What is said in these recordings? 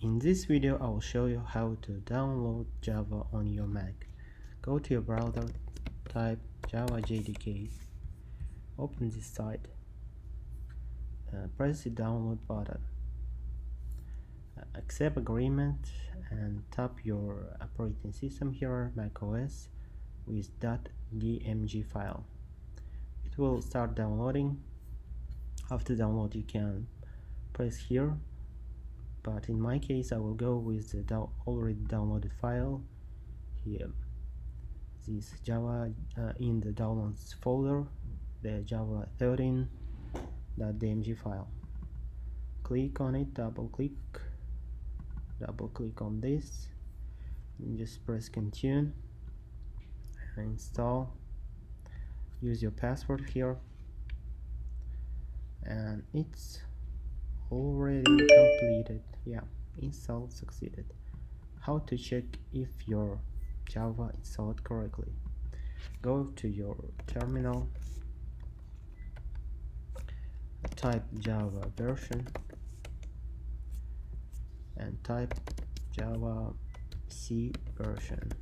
In this video, I will show you how to download Java on your Mac. Go to your browser, type Java JDK, open this site, press the download button, accept agreement, and tap your operating system here, macOS, with .dmg file. It will start downloading. After download, you can press here, but in my case I will go with the already downloaded file here. This Java in the downloads folder, the Java 13.dmg file. Click on it, double click on this, and just press continue and install. Use your password here, and it's already completed. Yeah, install succeeded. How to check if your Java installed correctly? Go to your terminal, type Java version, and type Java C version.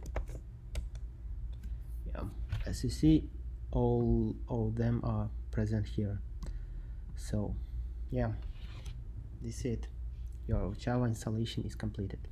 Yeah, as you see, all of them are present here. So yeah, this is it. Your Java installation is completed.